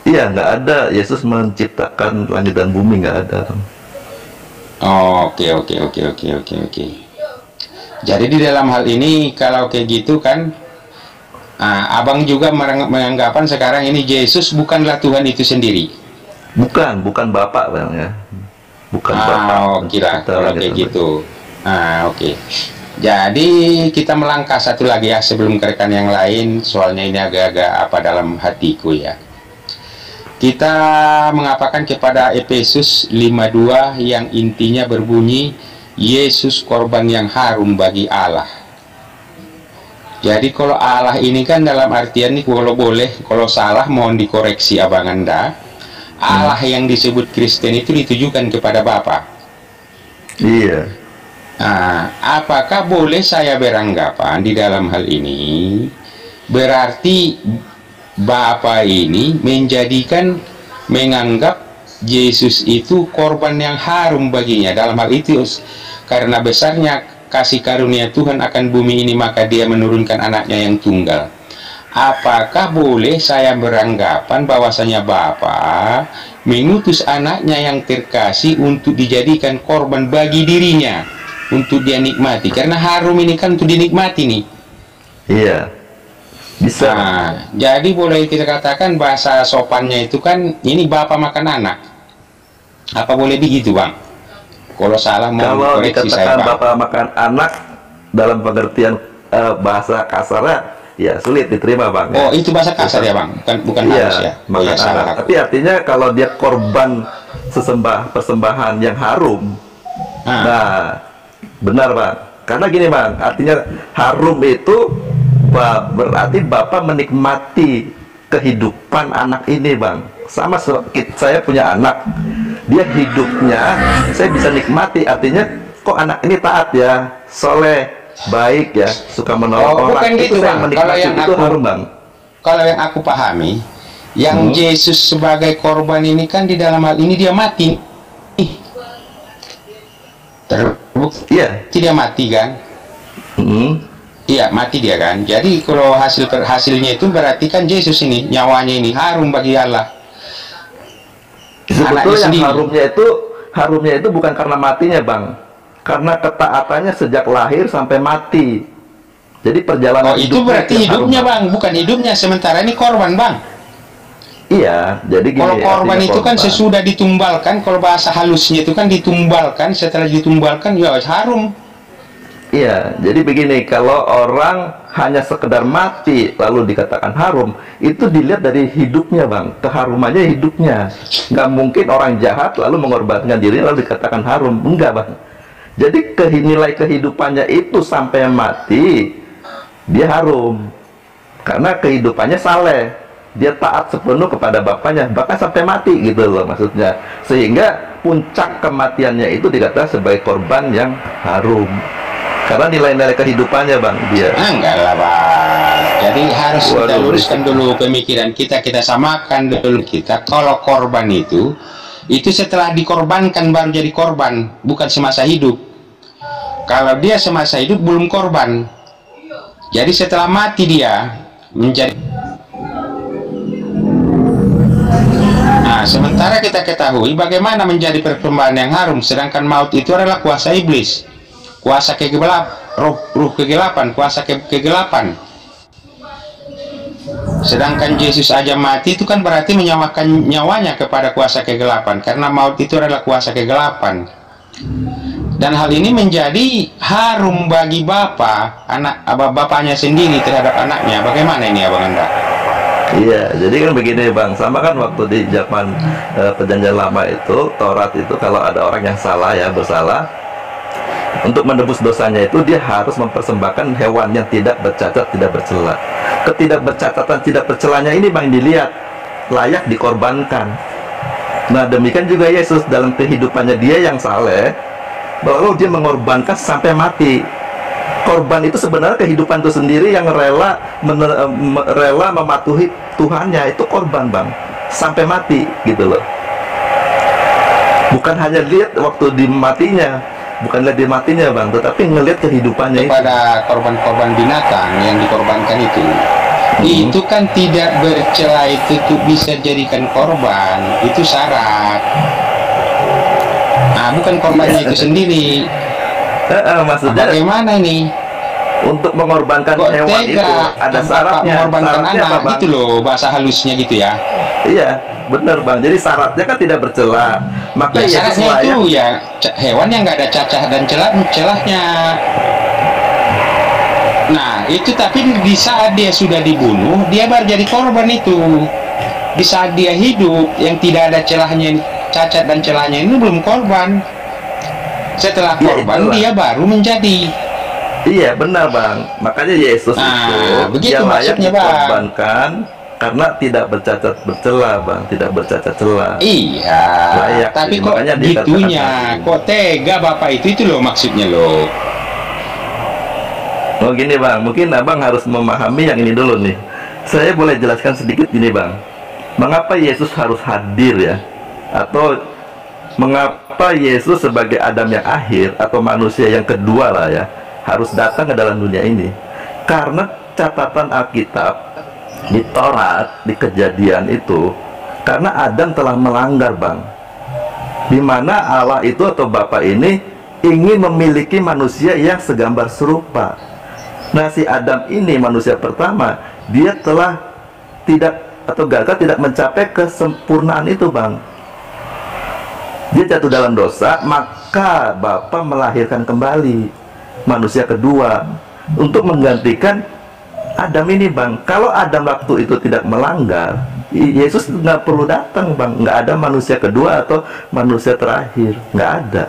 Iya, nggak ada. Yesus menciptakan langit dan bumi, nggak ada, Bang. Oke. Jadi di dalam hal ini kalau kayak gitu kan, abang juga menganggapan sekarang ini Yesus bukanlah Tuhan itu sendiri. Bukan Bapak, Bang, ya. Bukan Bapak. Kira kalau kayak gitu. Oke. Jadi kita melangkah satu lagi ya sebelum ke rekan yang lain, soalnya ini agak-agak dalam hatiku ya. Kita mengapakan kepada Efesus 5:2 yang intinya berbunyi Yesus korban yang harum bagi Allah. Jadi kalau Allah ini kan dalam artian nih, kalau boleh, kalau salah mohon dikoreksi abang Anda. Allah yang disebut Kristen itu ditujukan kepada Bapa. Iya. Apakah boleh saya beranggapan di dalam hal ini berarti Bapa ini menganggap Yesus itu korban yang harum baginya. Dalam hal itu karena besarnya kasih karunia Tuhan akan bumi ini, maka dia menurunkan anaknya yang tunggal. Apakah boleh saya beranggapan bahwasanya Bapa mengutus anaknya yang terkasih untuk dijadikan korban bagi dirinya, untuk dia nikmati? Karena harum ini kan untuk dinikmati nih. Iya. Bisa. Nah, jadi boleh kita katakan bahasa sopannya itu kan ini bapak makan anak. Apa boleh begitu, Bang? Kalau salah mau Kalau koreksi dikatakan saya, Bang. bapak makan anak dalam pengertian bahasa kasarnya, ya sulit diterima, Bang. Oh, itu bahasa kasar ya, Bang? Bukan Iya, halus ya? Oh, makan ya, salah anak. aku. Tapi artinya kalau dia korban persembahan yang harum, nah benar, Bang. Karena gini, Bang, artinya harum itu berarti bapak menikmati kehidupan anak ini, Bang. Sama saya punya anak, dia hidupnya saya bisa nikmati. Artinya kok anak ini taat ya, soleh, baik ya, suka menolong orang. Bukan itu gitu, saya Bang. menikmati, Kalau yang itu harum, Bang. Kalau yang aku pahami, yang Yesus sebagai korban ini kan di dalam hal ini dia mati. Terbukti dia mati kan? Iya, mati dia kan. Jadi kalau hasilnya itu berarti kan Yesus ini nyawanya ini harum bagi Allah. Sebetulnya yang harumnya itu bukan karena matinya, Bang, karena ketaatannya sejak lahir sampai mati. Jadi perjalanan itu berarti hidupnya, Bang, bukan hidupnya. Sementara ini korban, Bang. Iya, jadi gini. Kalau korban itu kan sesudah ditumbalkan, kalau bahasa halusnya itu kan ditumbalkan, setelah ditumbalkan ya harum. Iya, jadi begini, kalau orang hanya sekedar mati lalu dikatakan harum, itu dilihat dari hidupnya, Bang. Keharumannya hidupnya. Nggak mungkin orang jahat lalu mengorbankan diri lalu dikatakan harum. Enggak, Bang. Jadi nilai kehidupannya itu sampai mati, dia harum. Karena kehidupannya saleh. Dia taat sepenuh kepada bapaknya, bahkan sampai mati gitu loh maksudnya. Sehingga puncak kematiannya itu dikatakan sebagai korban yang harum. Karena nilai-nilai kehidupannya, Bang, dia. Enggak lah, Bang. Jadi harus kita luruskan dulu pemikiran kita samakan dulu kita. Kalau korban itu setelah dikorbankan baru jadi korban, bukan semasa hidup. Kalau dia semasa hidup belum korban. Jadi setelah mati dia menjadi. Nah, sementara kita ketahui bagaimana menjadi persembahan yang harum, sedangkan maut itu adalah kuasa iblis. Kuasa kegelapan, ruh kegelapan, kuasa kegelapan. Sedangkan Yesus aja mati itu kan berarti menyawakan nyawanya kepada kuasa kegelapan, karena maut itu adalah kuasa kegelapan. Dan hal ini menjadi harum bagi bapaknya sendiri terhadap anaknya. Bagaimana ini, Abang Anda? Iya, jadi kan begini, Bang, sama kan waktu di zaman perjanjian lama itu, Taurat itu kalau ada orang yang salah ya, bersalah, untuk menebus dosanya itu dia harus mempersembahkan hewan yang tidak bercacat, tidak bercela. Ketidakbercacatan, tidak bercelanya ini, Bang, dilihat layak dikorbankan. Nah, demikian juga Yesus dalam kehidupannya dia yang saleh, bahwa dia mengorbankan sampai mati. Korban itu sebenarnya kehidupan itu sendiri yang rela mematuhi Tuhannya, itu korban, Bang, sampai mati gitu loh. Bukan hanya lihat waktu dimatinya, bukan lihat dimatinya, Bang, tetapi ngelihat kehidupannya kepada korban-korban binatang yang dikorbankan itu kan tidak bercela, itu bisa jadikan korban, itu syarat. Nah, bukan korbannya itu sendiri. Maksudnya bagaimana ini? Untuk mengorbankan hewan itu ada syaratnya. Mengorbankan anak gitu loh, bahasa halusnya gitu ya. Iya, benar, Bang. Jadi syaratnya kan tidak bercela. Maka ya, syaratnya itu ya hewan yang nggak ada cacat dan celahnya. Nah, itu tapi di saat dia sudah dibunuh, dia baru jadi korban itu. Di saat dia hidup yang tidak ada celahnya, cacat dan celahnya ini belum korban. Setelah korban dia baru menjadi. Iya, benar, Bang. Makanya Yesus itu dia layak dikorbankan karena tidak bercacat bercela, Bang, tidak bercacat celah. Iya. Layak. Tapi kok gitunya, kok tega Bapak itu loh maksudnya loh. Oh gini, Bang, mungkin Abang harus memahami yang ini dulu nih. Saya boleh jelaskan sedikit gini, Bang. Mengapa Yesus harus hadir ya? Atau mengapa Yesus sebagai Adam yang akhir atau manusia yang kedua lah ya, harus datang ke dalam dunia ini? Karena catatan Alkitab di Taurat, di Kejadian itu, karena Adam telah melanggar, Bang, di mana Allah itu atau Bapa ini ingin memiliki manusia yang segambar serupa. Nah, si Adam ini manusia pertama, dia telah tidak atau gagal tidak mencapai kesempurnaan itu, Bang. Dia jatuh dalam dosa, maka Bapa melahirkan kembali manusia kedua untuk menggantikan Adam ini, Bang. Kalau Adam waktu itu tidak melanggar, Yesus nggak perlu datang, Bang. Nggak ada manusia kedua atau manusia terakhir, nggak ada.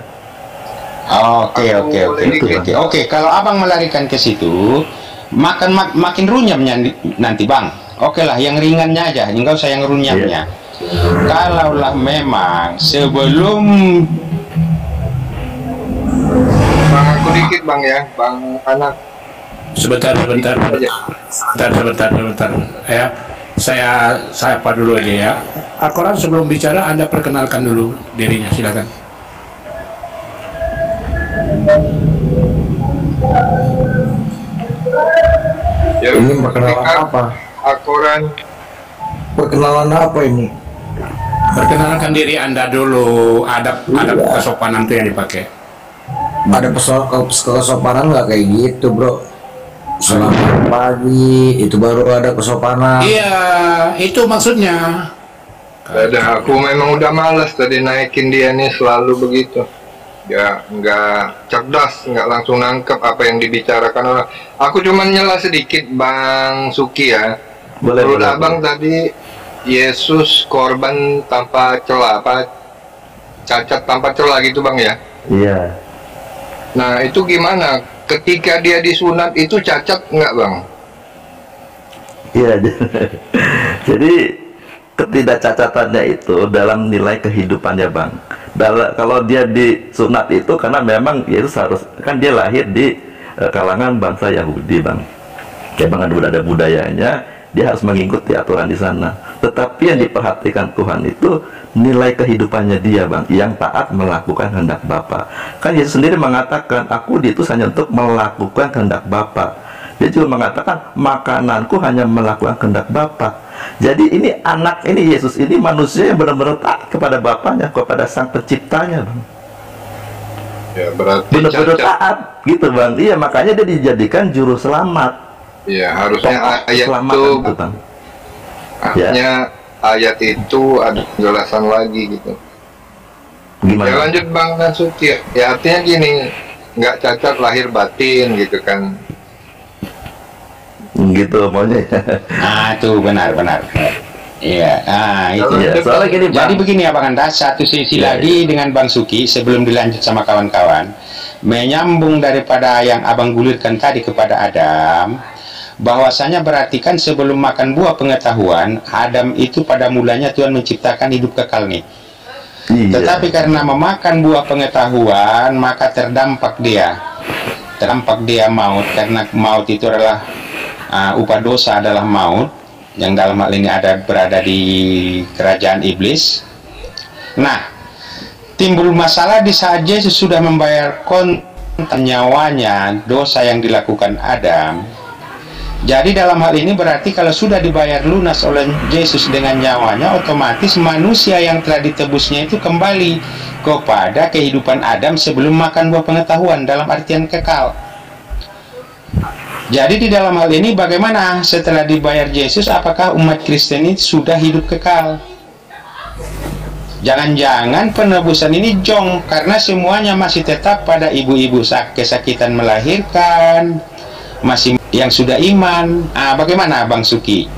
Oke. Kalau abang melarikan ke situ, makin runyamnya nanti, Bang. Oke lah, yang ringannya aja, enggak usah yang runyamnya. Kalaulah memang sebelum Bang, aku dikit Bang ya, Bang Anak. Sebentar. Ya, saya apa dulu aja ya. Al-Quran sebelum bicara Anda perkenalkan dulu dirinya, silakan. Ya, ini perkenalan apa? Al-Quran. Perkenalan apa ini? Perkenalkan diri Anda dulu. Ada kesopanan tuh yang dipakai. Ada kesopanan nggak kayak gitu, bro? Selamat pagi, itu baru ada kesopanan. Iya, itu maksudnya. Aku memang udah males tadi naikin dia nih, selalu begitu. Ya, nggak cerdas, nggak langsung nangkep apa yang dibicarakan orang. Aku cuma nyela sedikit, Bang Suki ya. Menurut Abang tadi Yesus korban tanpa celah, apa cacat tanpa celah gitu, Bang ya? Iya. Nah, itu gimana? Ketika dia disunat itu cacat nggak, Bang? Iya. Jadi ketidakcacatannya itu dalam nilai kehidupannya, Bang. Kalau dia disunat itu karena memang Yesus harus, kan dia lahir di kalangan bangsa Yahudi, Bang. Kayak Bang ada budayanya, dia harus mengikuti aturan di sana. Tetapi yang diperhatikan Tuhan itu nilai kehidupannya dia, Bang, yang taat melakukan kehendak Bapa. Kan Yesus sendiri mengatakan, aku diutus hanya untuk melakukan kehendak Bapa. Dia juga mengatakan, makananku hanya melakukan kehendak Bapa. Jadi ini anak ini, Yesus ini manusia yang benar-benar taat kepada Bapaknya, kepada Sang Penciptanya, Bang. Ya, berarti benar-benar taat gitu, Bang. Iya, makanya dia dijadikan juru selamat. Iya, harusnya ayat itu, Bang. harusnya ayat itu ada penjelasan lagi gitu. Gimana? Ya lanjut Bang Nasuti. Ya artinya gini, nggak cacat lahir batin gitu kan. Gitu maunya. Tuh benar. Iya, itu. Ya, soalnya gini, Bang. Jadi begini Abang Anda, satu sisi lagi dengan Bang Suki sebelum dilanjut sama kawan-kawan, menyambung daripada yang Abang gulirkan tadi kepada Adam, bahwasanya berarti kan sebelum makan buah pengetahuan, Adam itu pada mulanya Tuhan menciptakan hidup kekal nih. Iya. Tetapi karena memakan buah pengetahuan, maka terdampak dia maut, karena maut itu adalah upah dosa adalah maut, yang dalam hal ini berada di kerajaan iblis. Nah, timbul masalah di saat Yesus sudah membayar kontan nyawanya dosa yang dilakukan Adam. Jadi dalam hal ini berarti kalau sudah dibayar lunas oleh Yesus dengan nyawanya, otomatis manusia yang telah ditebusnya itu kembali kepada kehidupan Adam sebelum makan buah pengetahuan, dalam artian kekal. Jadi di dalam hal ini bagaimana setelah dibayar Yesus, apakah umat Kristen ini sudah hidup kekal? Jangan-jangan penebusan ini jong, karena semuanya masih tetap pada ibu-ibu kesakitan melahirkan, masih yang sudah iman. Bagaimana Bang Suki?